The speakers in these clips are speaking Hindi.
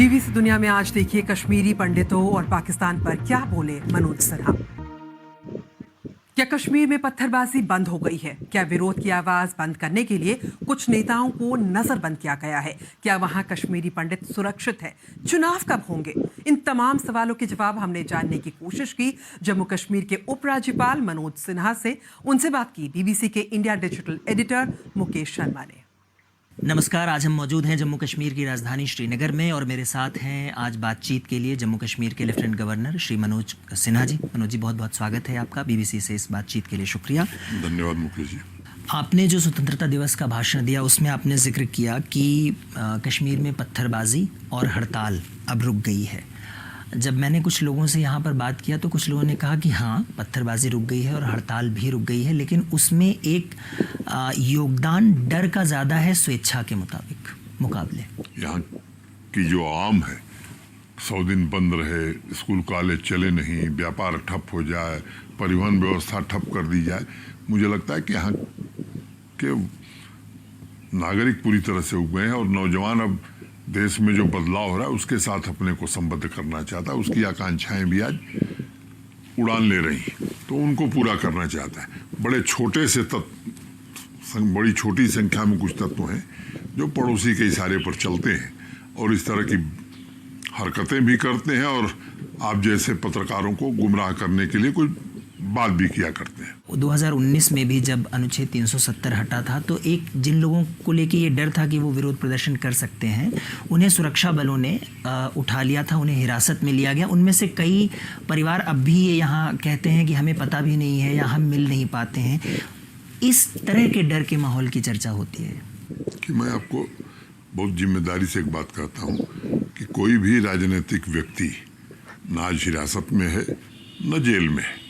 बीबीसी दुनिया में आज देखिए कश्मीरी पंडितों और पाकिस्तान पर क्या बोले मनोज सिन्हा। क्या कश्मीर में पत्थरबाजी बंद हो गई है? क्या विरोध की आवाज बंद करने के लिए कुछ नेताओं को नजरबंद किया गया है? क्या वहां कश्मीरी पंडित सुरक्षित है? चुनाव कब होंगे? इन तमाम सवालों के जवाब हमने जानने की कोशिश की जम्मू कश्मीर के उपराज्यपाल मनोज सिन्हा से। उनसे बात की बीबीसी के India digital editor Mukesh Sharma ने। नमस्कार, आज हम मौजूद हैं जम्मू कश्मीर की राजधानी श्रीनगर में और मेरे साथ हैं आज बातचीत के लिए जम्मू कश्मीर के लेफ्टिनेंट गवर्नर श्री मनोज सिन्हा जी। मनोज जी, बहुत बहुत स्वागत है आपका बीबीसी से इस बातचीत के लिए। शुक्रिया। धन्यवाद मुकेश जी। आपने जो स्वतंत्रता दिवस का भाषण दिया उसमें आपने जिक्र किया कि कश्मीर में पत्थरबाजी और हड़ताल अब रुक गई है। जब मैंने कुछ लोगों से यहाँ पर बात किया तो कुछ लोगों ने कहा कि हाँ, पत्थरबाजी रुक गई है और हड़ताल भी रुक गई है, लेकिन उसमें एक योगदान डर का ज़्यादा है स्वेच्छा के मुकाबले। यहाँ की जो आम है, 100 दिन बंद रहे, स्कूल कॉलेज चले नहीं, व्यापार ठप हो जाए, परिवहन व्यवस्था ठप कर दी जाए, मुझे लगता है कि यहाँ के नागरिक पूरी तरह से उग गए हैं और नौजवान अब देश में जो बदलाव हो रहा है उसके साथ अपने को संबद्ध करना चाहता है। उसकी आकांक्षाएं भी आज उड़ान ले रही हैं, तो उनको पूरा करना चाहता है। बड़ी छोटी संख्या में कुछ तत्व हैं जो पड़ोसी के इशारे पर चलते हैं और इस तरह की हरकतें भी करते हैं और आप जैसे पत्रकारों को गुमराह करने के लिए कुछ बात भी किया करते हैं। 2019 में भी जब अनुच्छेद 370 हटा था तो एक जिन लोगों को लेके ये डर था कि वो विरोध प्रदर्शन कर सकते हैं, उन्हें सुरक्षा बलों ने उठा लिया था, उन्हें हिरासत में लिया गया। उनमें से कई परिवार अब भी ये यहाँ कहते हैं कि हमें पता भी नहीं है या हम मिल नहीं पाते हैं। इस तरह के डर के माहौल की चर्चा होती है कि मैं आपको बहुत जिम्मेदारी से एक बात कहता हूँ कि कोई भी राजनीतिक व्यक्ति न आज हिरासत में है न जेल में है।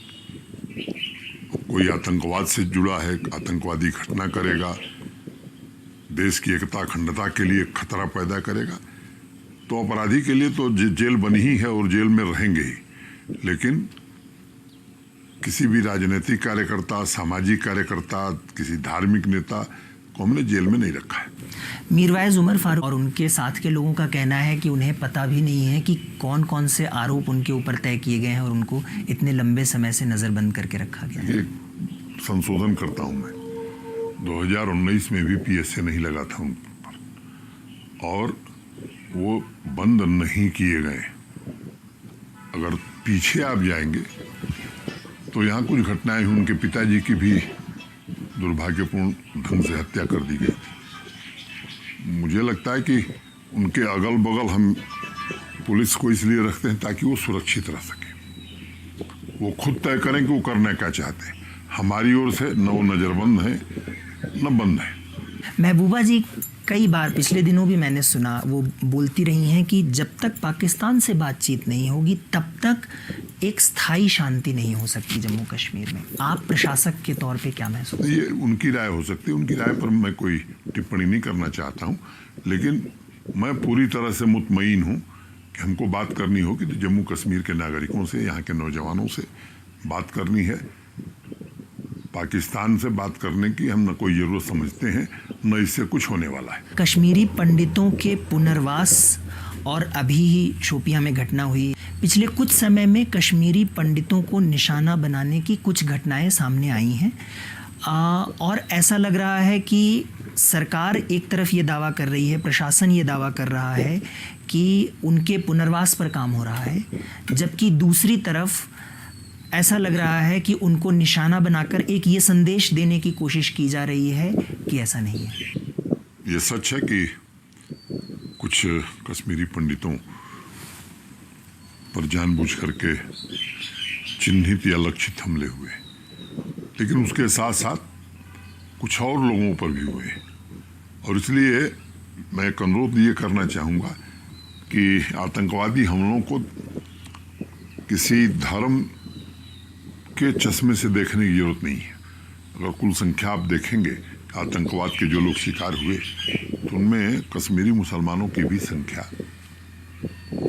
कोई आतंकवाद से जुड़ा है, आतंकवादी घटना करेगा, देश की एकता अखंडता के लिए खतरा पैदा करेगा, तो अपराधी के लिए तो जेल बनी ही है और जेल में रहेंगे ही। लेकिन किसी भी राजनीतिक कार्यकर्ता, सामाजिक कार्यकर्ता, किसी धार्मिक नेता को हमने जेल में नहीं रखा है। मीरवाइज उमर फारूक और उनके साथ के लोगों का कहना है कि उन्हें पता भी नहीं है कि कौन कौन से आरोप उनके ऊपर तय किए गए हैं और उनको इतने लंबे समय से नज़रबंद करके रखा गया है। संशोधन करता हूं मैं, 2019 में भी पीएसए नहीं लगा था उन पर और वो बंद नहीं किए गए। अगर पीछे आप जाएंगे तो यहाँ कुछ घटनाएं हुई। उनके पिताजी की भी दुर्भाग्यपूर्ण ढंग से हत्या कर दी गई थी। मुझे लगता है कि उनके अगल बगल हम पुलिस को इसलिए रखते हैं ताकि वो सुरक्षित रह सके। वो खुद तय करें कि वो करना क्या चाहते हैं। हमारी ओर से न वो नज़रबंद है न बंद है। महबूबा जी कई बार पिछले दिनों भी मैंने सुना वो बोलती रही हैं कि जब तक पाकिस्तान से बातचीत नहीं होगी तब तक एक स्थायी शांति नहीं हो सकती जम्मू कश्मीर में। आप प्रशासक के तौर पे क्या महसूस? ये उनकी राय हो सकती है, उनकी राय पर मैं कोई टिप्पणी नहीं करना चाहता हूँ, लेकिन मैं पूरी तरह से मुतमईन हूँ कि हमको बात करनी होगी तो जम्मू कश्मीर के नागरिकों से, यहाँ के नौजवानों से बात करनी है। पाकिस्तान से बात करने की हम न कोई ज़रूरत समझते हैं न इससे कुछ होने वाला है। कश्मीरी पंडितों के पुनर्वास और अभी ही शोपियां में घटना हुई, पिछले कुछ समय में कश्मीरी पंडितों को निशाना बनाने की कुछ घटनाएं सामने आई हैं और ऐसा लग रहा है कि सरकार एक तरफ ये दावा कर रही है, प्रशासन ये दावा कर रहा है कि उनके पुनर्वास पर काम हो रहा है, जबकि दूसरी तरफ ऐसा लग रहा है कि उनको निशाना बनाकर एक ये संदेश देने की कोशिश की जा रही है कि ऐसा नहीं है। ये सच है कि कुछ कश्मीरी पंडितों पर जानबूझ करके चिन्हित या लक्षित हमले हुए, लेकिन उसके साथ साथ कुछ और लोगों पर भी हुए और इसलिए मैं एक अनुरोध ये करना चाहूँगा कि आतंकवादी हमलों को किसी धर्म के चश्मे से देखने की जरूरत नहीं है। अगर कुल संख्या आप देखेंगे आतंकवाद के जो लोग शिकार हुए तो उनमें कश्मीरी मुसलमानों की भी संख्या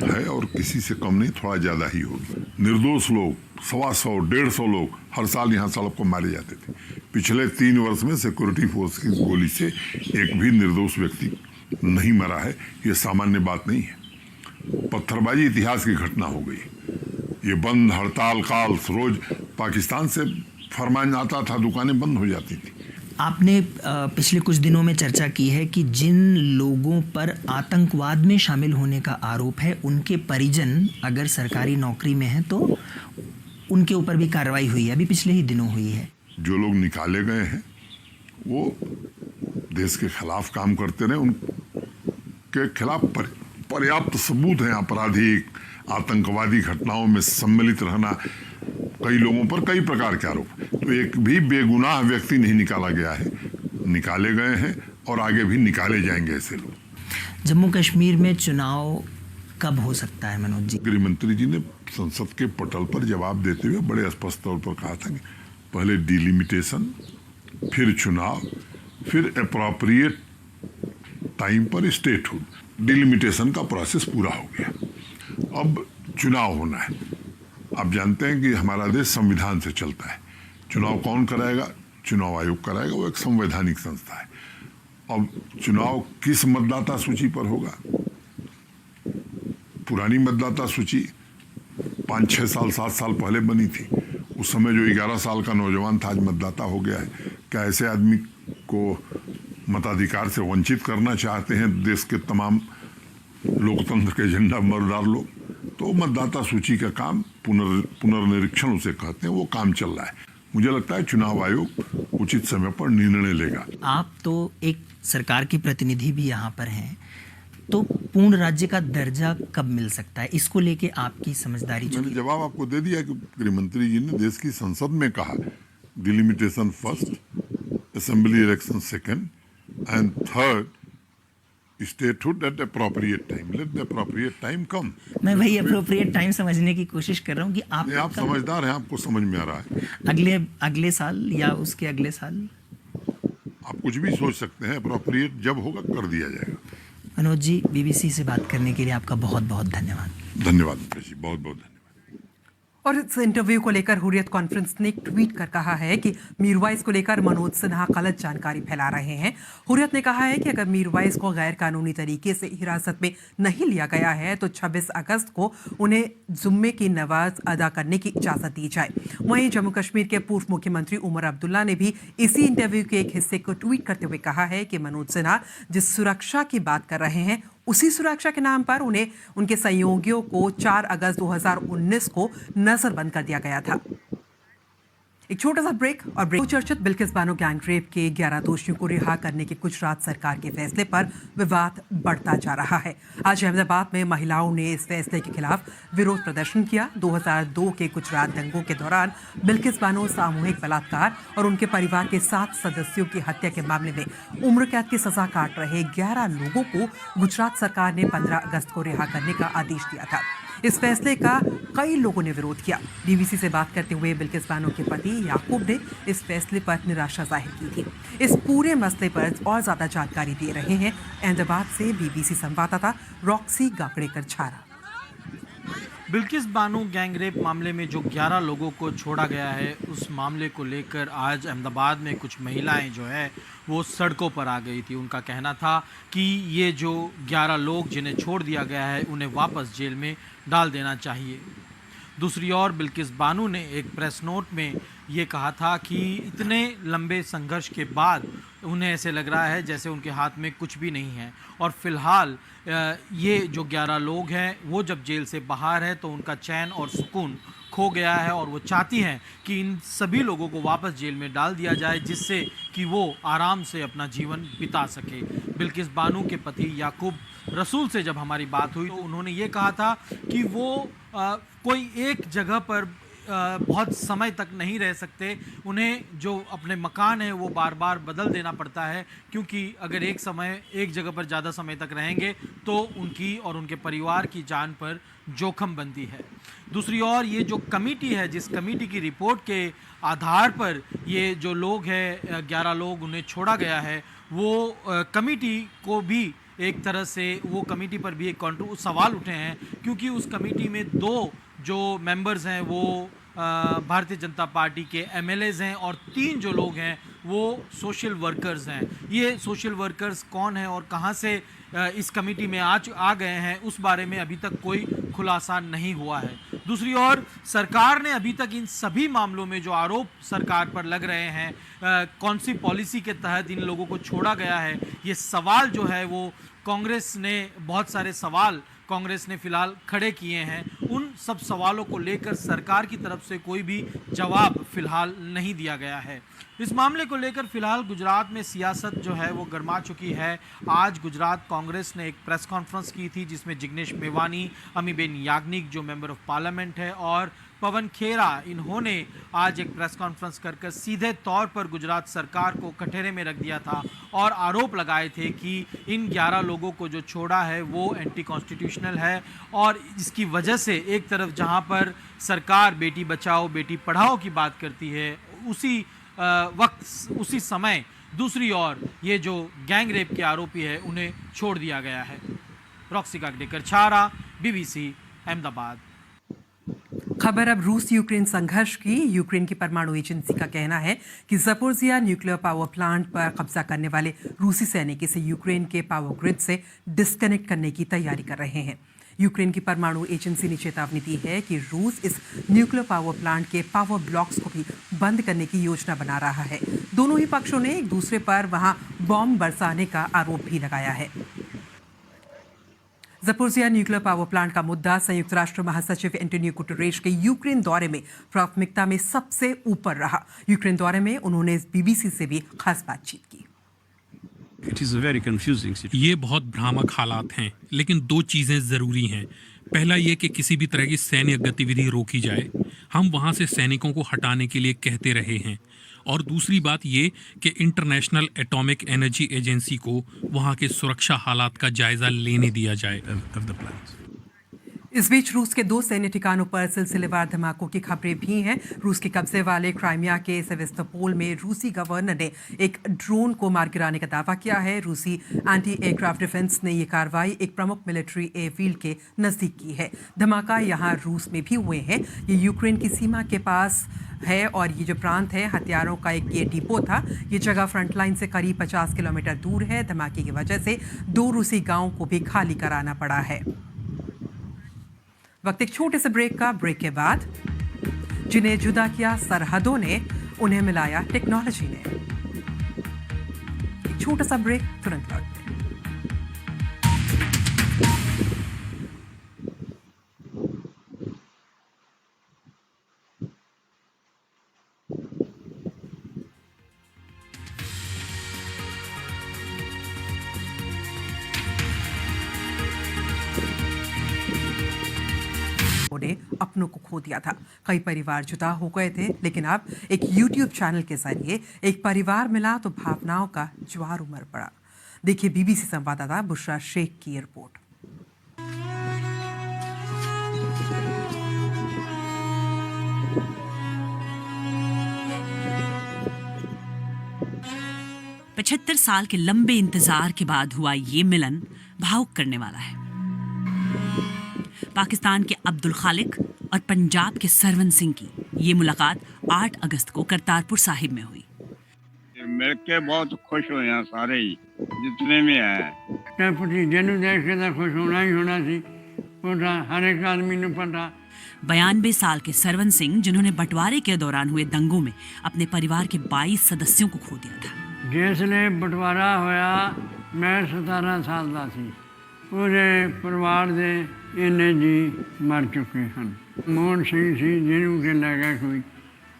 है और किसी से कम नहीं, थोड़ा ज़्यादा ही होगी। निर्दोष लोग 125, 150 लोग हर साल यहाँ सड़क को मारे जाते थे। पिछले 3 वर्ष में सिक्योरिटी फोर्स की गोली से एक भी निर्दोष व्यक्ति नहीं मरा है। ये सामान्य बात नहीं है। पत्थरबाजी इतिहास की घटना हो गई। ये बंद हड़ताल काल रोज पाकिस्तान से फरमान आता था, दुकानें बंद हो जाती थी। आपने पिछले कुछ दिनों में चर्चा की है कि जिन लोगों पर आतंकवाद में शामिल होने का आरोप है, उनके परिजन अगर सरकारी नौकरी में हैं तो उनके ऊपर भी कार्रवाई हुई है, अभी पिछले ही दिनों हुई है। जो लोग निकाले गए हैं वो देश के खिलाफ काम करते रहे, उनके खिलाफ पर्याप्त सबूत हैं। आपराधिक आतंकवादी घटनाओं में सम्मिलित रहना, कई लोगों पर कई प्रकार के आरोप। तो एक भी बेगुनाह व्यक्ति नहीं निकाला गया है, निकाले गए हैं और आगे भी निकाले जाएंगे ऐसे लोग। जम्मू कश्मीर में चुनाव कब हो सकता है मनोज जी? गृह मंत्री जी ने संसद के पटल पर जवाब देते हुए बड़े स्पष्ट तौर पर कहा था कि पहले डिलिमिटेशन, फिर चुनाव, फिर अप्रोप्रिएट टाइम पर स्टेटहुड। डिलिमिटेशन का प्रोसेस पूरा हो गया, अब चुनाव होना है। आप जानते हैं कि हमारा देश संविधान से चलता है। चुनाव कौन कराएगा? चुनाव आयोग कराएगा, वो एक संवैधानिक संस्था है। अब चुनाव किस मतदाता सूची पर होगा? पुरानी मतदाता सूची 5-6 साल 7 साल पहले बनी थी, उस समय जो 11 साल का नौजवान था आज मतदाता हो गया है। क्या ऐसे आदमी को मताधिकार से वंचित करना चाहते हैं देश के तमाम लोकतंत्र के झंडा मर्दार लोग? तो मतदाता सूची का काम पुनर्निरीक्षण उसे कहते हैं, वो काम चल रहा है। मुझे लगता है चुनाव आयोग उचित समय पर निर्णय लेगा। आप तो एक सरकार के प्रतिनिधि भी यहाँ पर हैं, तो पूर्ण राज्य का दर्जा कब मिल सकता है? इसको लेके आपकी समझदारी? मैंने जवाब आपको दे दिया कि गृह मंत्री जी ने देश की संसद में कहा, delimitation first, assembly election second and third, statehood at appropriate time. Let the appropriate time come. मैं वही अप्रोप्रिएट टाइम समझने की कोशिश कर रहा हूँ कि आप समझदार हैं, आपको समझ में आ रहा है। अगले साल या उसके अगले साल आप कुछ भी सोच सकते हैं, अप्रोप्रिएट जब होगा कर दिया जाएगा। मनोज जी, बीबीसी से बात करने के लिए आपका बहुत बहुत धन्यवाद। धन्यवाद मुकेश जी, बहुत बहुत धन्यवाद। और इस इंटरव्यू को लेकर हुर्रियत कॉन्फ्रेंस ने एक ट्वीट कर कहा है कि मीरवाइज को लेकर मनोज सिन्हा गलत जानकारी फैला रहे हैं। हुर्रियत ने कहा है कि अगर मीरवाइज को गैर कानूनी तरीके से हिरासत में नहीं लिया गया है तो 26 अगस्त को उन्हें जुम्मे की नमाज अदा करने की इजाजत दी जाए। वहीं जम्मू कश्मीर के पूर्व मुख्यमंत्री उमर अब्दुल्ला ने भी इसी इंटरव्यू के एक हिस्से को ट्वीट करते हुए कहा है कि मनोज सिन्हा जिस सुरक्षा की बात कर रहे हैं, उसी सुरक्षा के नाम पर उन्हें उनके सहयोगियों को 4 अगस्त 2019 को नजरबंद कर दिया गया था। एक छोटा सा ब्रेक और चर्चित बिल्किस बानो गैंगरेप के 11 दोषियों को रिहा करने के गुजरात सरकार के फैसले पर विवाद बढ़ता जा रहा है। आज अहमदाबाद में महिलाओं ने इस फैसले के खिलाफ विरोध प्रदर्शन किया। 2002 के गुजरात दंगों के दौरान बिल्किस बानो सामूहिक बलात्कार और उनके परिवार के 7 सदस्यों की हत्या के मामले में उम्र कैद की सजा काट रहे 11 लोगों को गुजरात सरकार ने 15 अगस्त को रिहा करने का आदेश दिया था। इस फैसले का कई लोगों ने विरोध किया। बीबीसी से बात करते हुए बिल्किस बानो के पति याकूब ने इस फैसले पर निराशा जाहिर की थी। इस पूरे मसले पर और ज्यादा जानकारी दे रहे हैं अहमदाबाद से बीबीसी संवाददाता रॉक्सी गाकड़ेकर छारा। बिल्किस बानो गैंगरेप मामले में जो 11 लोगों को छोड़ा गया है, उस मामले को लेकर आज अहमदाबाद में कुछ महिलाएं जो है वो सड़कों पर आ गई थी। उनका कहना था कि ये जो 11 लोग जिन्हें छोड़ दिया गया है उन्हें वापस जेल में डाल देना चाहिए। दूसरी ओर बिल्किस बानो ने एक प्रेस नोट में ये कहा था कि इतने लंबे संघर्ष के बाद उन्हें ऐसे लग रहा है जैसे उनके हाथ में कुछ भी नहीं है और फिलहाल ये जो 11 लोग हैं वो जब जेल से बाहर है तो उनका चैन और सुकून खो गया है और वो चाहती हैं कि इन सभी लोगों को वापस जेल में डाल दिया जाए जिससे कि वो आराम से अपना जीवन बिता सके। बिल्किस बानो के पति याकूब रसूल से जब हमारी बात हुई तो उन्होंने ये कहा था कि वो कोई एक जगह पर बहुत समय तक नहीं रह सकते। उन्हें जो अपने मकान है वो बार बार बदल देना पड़ता है क्योंकि अगर एक जगह पर ज़्यादा समय तक रहेंगे तो उनकी और उनके परिवार की जान पर जोखिम बनती है। दूसरी ओर ये जो कमेटी है, जिस कमेटी की रिपोर्ट के आधार पर ये जो लोग हैं 11 लोग उन्हें छोड़ा गया है, वो कमेटी को भी एक तरह से वो कमेटी पर भी एक सवाल उठे हैं क्योंकि उस कमेटी में 2 जो मेंबर्स हैं वो भारतीय जनता पार्टी के एमएलएज हैं और 3 जो लोग हैं वो सोशल वर्कर्स हैं। ये सोशल वर्कर्स कौन हैं और कहां से इस कमेटी में आ गए हैं, उस बारे में अभी तक कोई खुलासा नहीं हुआ है। दूसरी ओर सरकार ने अभी तक इन सभी मामलों में जो आरोप सरकार पर लग रहे हैं, कौन सी पॉलिसी के तहत इन लोगों को छोड़ा गया है, ये सवाल जो है वो कांग्रेस ने, बहुत सारे सवाल कांग्रेस ने फिलहाल खड़े किए हैं। उन सब सवालों को लेकर सरकार की तरफ से कोई भी जवाब फिलहाल नहीं दिया गया है। इस मामले को लेकर फिलहाल गुजरात में सियासत जो है वो गर्मा चुकी है। आज गुजरात कांग्रेस ने एक प्रेस कॉन्फ्रेंस की थी जिसमें जिग्नेश मेवानी, अमीबेन याग्निक जो मेंबर ऑफ पार्लियामेंट है और पवन खेरा, इन्होंने आज एक प्रेस कॉन्फ्रेंस कर सीधे तौर पर गुजरात सरकार को कटघरे में रख दिया था और आरोप लगाए थे कि इन 11 लोगों को जो छोड़ा है वो एंटी कॉन्स्टिट्यूशनल है। और इसकी वजह से एक तरफ जहां पर सरकार बेटी बचाओ बेटी पढ़ाओ की बात करती है, उसी वक्त उसी समय दूसरी ओर ये जो गैंग रेप के आरोपी है उन्हें छोड़ दिया गया है। रॉक्सी कागडेकर छारा, BBC अहमदाबाद। खबर अब रूस यूक्रेन संघर्ष की। यूक्रेन की परमाणु एजेंसी का कहना है कि ज़पोरिज़िया न्यूक्लियर पावर प्लांट पर कब्जा करने वाले रूसी सैनिक इसे यूक्रेन के पावर ग्रिड से डिस्कनेक्ट करने की तैयारी कर रहे हैं। यूक्रेन की परमाणु एजेंसी ने चेतावनी दी है कि रूस इस न्यूक्लियर पावर प्लांट के पावर ब्लॉक्स को भी बंद करने की योजना बना रहा है। दोनों ही पक्षों ने एक दूसरे पर वहां बॉम्ब बरसाने का आरोप भी लगाया है। ज़पोरिज़िया न्यूक्लियर पावर प्लांट का मुद्दा संयुक्त राष्ट्र महासचिव एंटोनियो गुटेरेश के यूक्रेन दौरे में प्राथमिकता में सबसे ऊपर रहा। यूक्रेन दौरे में उन्होंने BBC से भी खास बातचीत की। ये बहुत भ्रामक हालात हैं, लेकिन 2 चीजें जरूरी हैं। पहला ये कि किसी भी तरह की सैन्य गतिविधि रोकी जाए, हम वहां से सैनिकों को हटाने के लिए कहते रहे हैं। और दूसरी बात ये कि इंटरनेशनल एटॉमिक एनर्जी एजेंसी को वहां के सुरक्षा हालात का जायजा लेने दिया जाए। इस बीच रूस के 2 सैन्य ठिकानों पर सिलसिलेवार धमाकों की खबरें भी हैं। रूस के कब्जे वाले क्राइमिया के सेवेस्तोपोल में रूसी गवर्नर ने एक ड्रोन को मार गिराने का दावा किया है। रूसी एंटी एयरक्राफ्ट डिफेंस ने ये कार्रवाई एक प्रमुख मिलिट्री एयरफील्ड के नजदीक की है। धमाका यहाँ रूस में भी हुए हैं। ये यूक्रेन की सीमा के पास है और ये जो प्रांत है हथियारों का एक ये डिपो था। ये जगह फ्रंटलाइन से करीब 50 किलोमीटर दूर है। धमाके की वजह से 2 रूसी गांवों को भी खाली कराना पड़ा है। वक्त एक छोटे से ब्रेक का। ब्रेक के बाद जिन्हें जुदा किया सरहदों ने, उन्हें मिलाया टेक्नोलॉजी ने। एक छोटा सा ब्रेक, तुरंत लौटते हैं। ने अपनों को खो दिया था। कई परिवार जुदा हो गए थे, लेकिन अब एक YouTube चैनल के जरिए एक परिवार मिला तो भावनाओं का ज्वार उमड़ पड़ा। देखिए BBC संवाददाता बुशरा शेख की रिपोर्ट। पचहत्तर साल के लंबे इंतजार के बाद हुआ ये मिलन भावुक करने वाला है। पाकिस्तान के अब्दुल खालिक और पंजाब के सरवन सिंह की ये मुलाकात 8 अगस्त को करतारपुर साहिब में हुई। मिलके बहुत खुश हुए हैं सारे ही जितने भी हैं। भतीजे देख के खुश होना ही होना सी, हर एक आदमी ने पता। 92 साल के सरवन सिंह, जिन्होंने बंटवारे के दौरान हुए दंगों में अपने परिवार के 22 सदस्यों को खो दिया था। जिसले बंटवारा होया मैं 17 साल का सी। पूरे परिवार दे इन्ने जी मर चुके हैं। मोहन सिंह सी जिन्हों के लै गया, कोई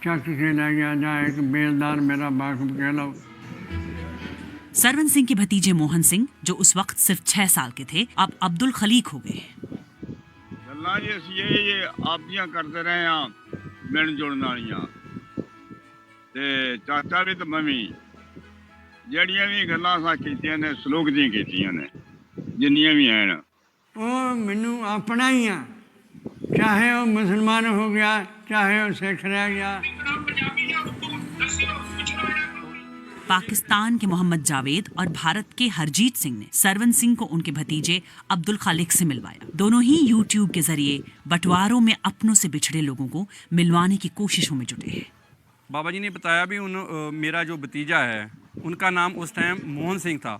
चक के लै गया, या एक बेलदार मेरा बाप कह लो। सरवन सिंह के भतीजे मोहन सिंह, जो उस वक्त सिर्फ 6 साल के थे, अब अब्दुल खलीक हो गए। गल्लां ये आपदियां करते रहे हैं मिल जुलने वालियां ते चाचा भी तो मम्मी जड़ियां भी गल्लां असां कीतियां ने सलूक दी कीतियां ने जिन्नियां भी हैं। वो मैनू अपना ही आ, चाहे वो मुसलमान हो गया चाहे वो सिख रह गया। पाकिस्तान के मोहम्मद जावेद और भारत के हरजीत सिंह ने सरवन सिंह को उनके भतीजे अब्दुल खालिक से मिलवाया। दोनों ही यूट्यूब के जरिए बंटवारों में अपनों से बिछड़े लोगों को मिलवाने की कोशिशों में जुटे हैं। बाबा जी ने बताया भी मेरा जो भतीजा है उनका नाम उस टाइम मोहन सिंह था,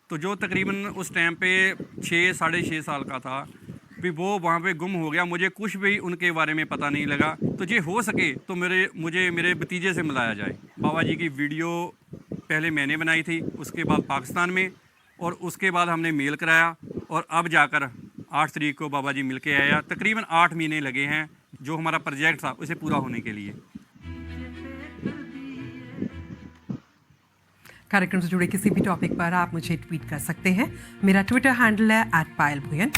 तो जो तकरीबन उस टाइम पे 6-6.5 साल का था, भी वो वहाँ पे गुम हो गया। मुझे कुछ भी उनके बारे में पता नहीं लगा। तो ये हो सके तो मुझे मेरे भतीजे से मिलाया जाए। बाबा जी की वीडियो पहले मैंने बनाई थी, उसके बाद पाकिस्तान में, और उसके बाद हमने मेल कराया और अब जाकर 8 तारीख को बाबा जी मिल के आया। तकरीबन 8 महीने लगे हैं जो हमारा प्रोजेक्ट था उसे पूरा होने के लिए। कार्यक्रम से जुड़े किसी भी टॉपिक पर आप मुझे ट्वीट कर सकते हैं। मेरा ट्विटर हैंडल है @पायल भुयन।